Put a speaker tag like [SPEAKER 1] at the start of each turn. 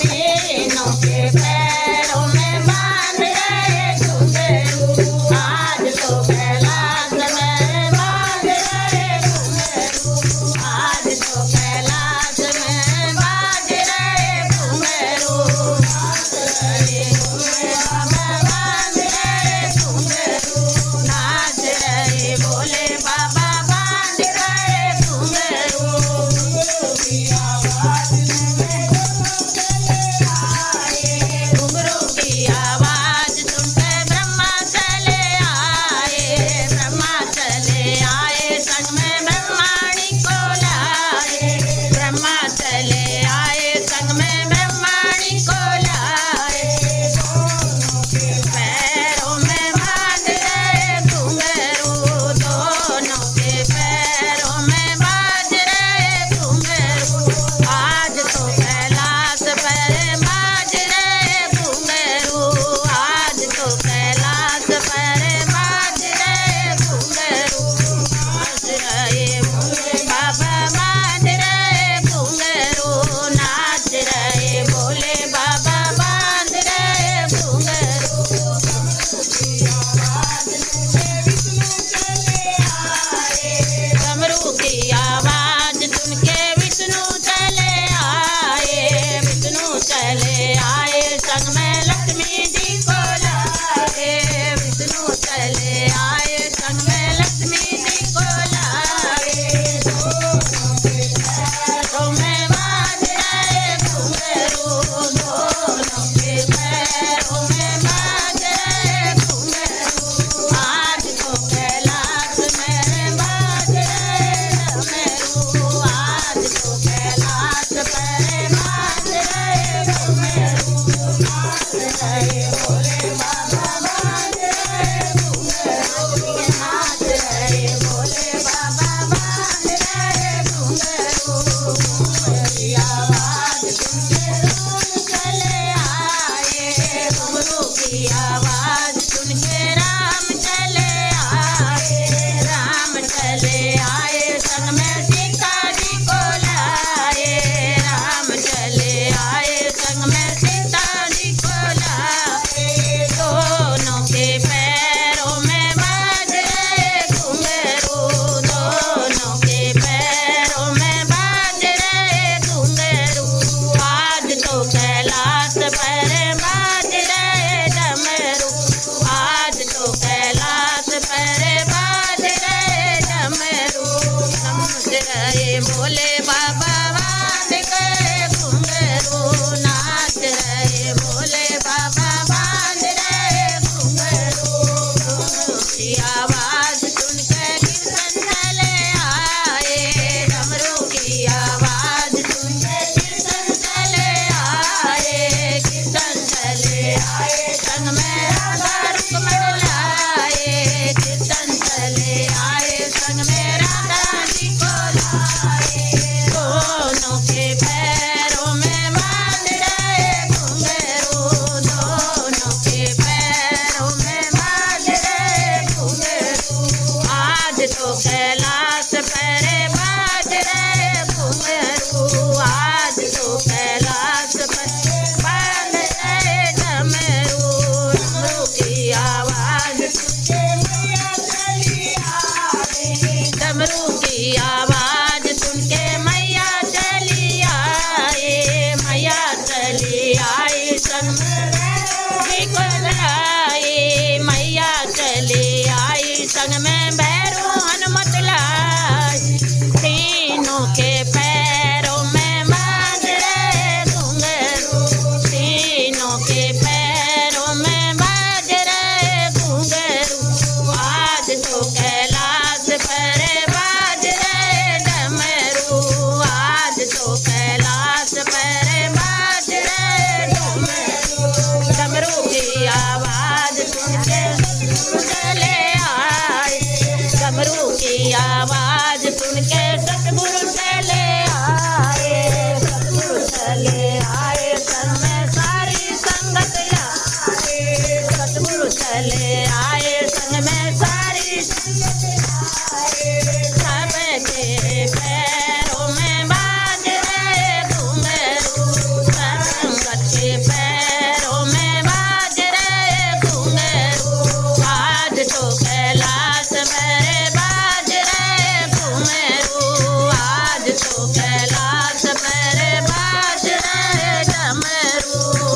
[SPEAKER 1] तीनों के पैरों में बांध रहे घुंघरू, आज तो कैलाश में बांध रहे घुंघरू, आज तो कैलाश में बांध रहे घुंघरू, बांध रहे घुंघरू, नाच रहे भोले बाबा बांध रहे घुंघरू, की आवाज घुंघरू की आवाज सुनकर ब्रह्मा चले आए, ब्रह्मा चले आए संग में ब्रह्माणी को लाए, ब्रह्मा चले आए संग में ब्रह्माणी को लाए, पैरों में बांध रहे घुंघरू, दोनों के पैरों में बांध रहे घुंघरू, आज तो कैलाश पर बाज रहे घुंघरू, आज तो कैलाश पर बाज रहे घुंघरू, नाच रहे भोले बाबा बांध रहे घुंघरू, नाच रहे भोले बाबा बांध रहे घुंघरू, डमरू की आवाज सुन के विष्णु चले आए, विष्णु चले आए संग में लक्ष्मी जी को लाए, विष्णु चले आए संग में लक्ष्मी जी को लाए, पैरों में बांध रहे घुंघरू, दोनों के पैरों में बांध रहे घुंघरू, आज तो कैलाश में बांध रहे डमरू, आज तो कैलाश पर बांध रहे घुंघरू, नाच रहे भोले बाबा बांध रहे घुंघरू, नाच रहे भोले बाबा बांध रहे घुंघरू, घुंघरी आवाज सुन के राम चले आए, घुंघरू की आवाज सुन के राम चले आए, राम चले आए संग में सीता जी को लाए, राम चले आए संग में सीता जी को लाए, दोनों के पैरों में बाज रहे घुंघरू, दोनों के पैरों में बाज रहे घुंघरू, आज तो कैलाश पर बाज रहे डमरू, आज तो कैलाश पर बाज रहे डमरू, समझ रहे भोले बाबा बांध करे घुंघरू, नाच रहे भोले बाबा बांध रहे घुंघरू, घुंघरू की आवाज सुन के कीर्तन चले आए, डमरू की आवाज सुन के कीर्तन चले आए, कीर्तन चले आए संग में राधा रुक्मण लाए, कीर्तन चले आए संग में राधा जी को लाए, दोनों के पैरों में बांध रहे घुंघरू, दोनों के पैरों में बांध रहे घुंघरू, आज तो कैलाश पर बाज रहे घुंघरू, आज तो कैलाश पर बांध रहे डमरू, डमरू की आवाज सुन के मैया चली आई, डमरू की आवाज सुन के मैया चली आए, मैया चली आई संग में भैरव जी को लाए, मैया चली आई संग में भैरव हनुमत लाए, तीनों के पैरों में बांध रहे घुंघरू, तीनों के पैरों में बांध रहे घुंघरू, आज तो कैलाश पर बाज रहे डमरू, आज तो कैलाश पर बाज रहे डमरू, डमरू की आवाज सुन के चले आए, डमरू की आवाज सुन के सतगुरु चले आए, सतगुरु चले आए संग में सारी संगत लाए, सतगुरु चले आए संग में सारी संगत लाए, सबके पैरों में बाज रहे घुंघरू, संगत डमरू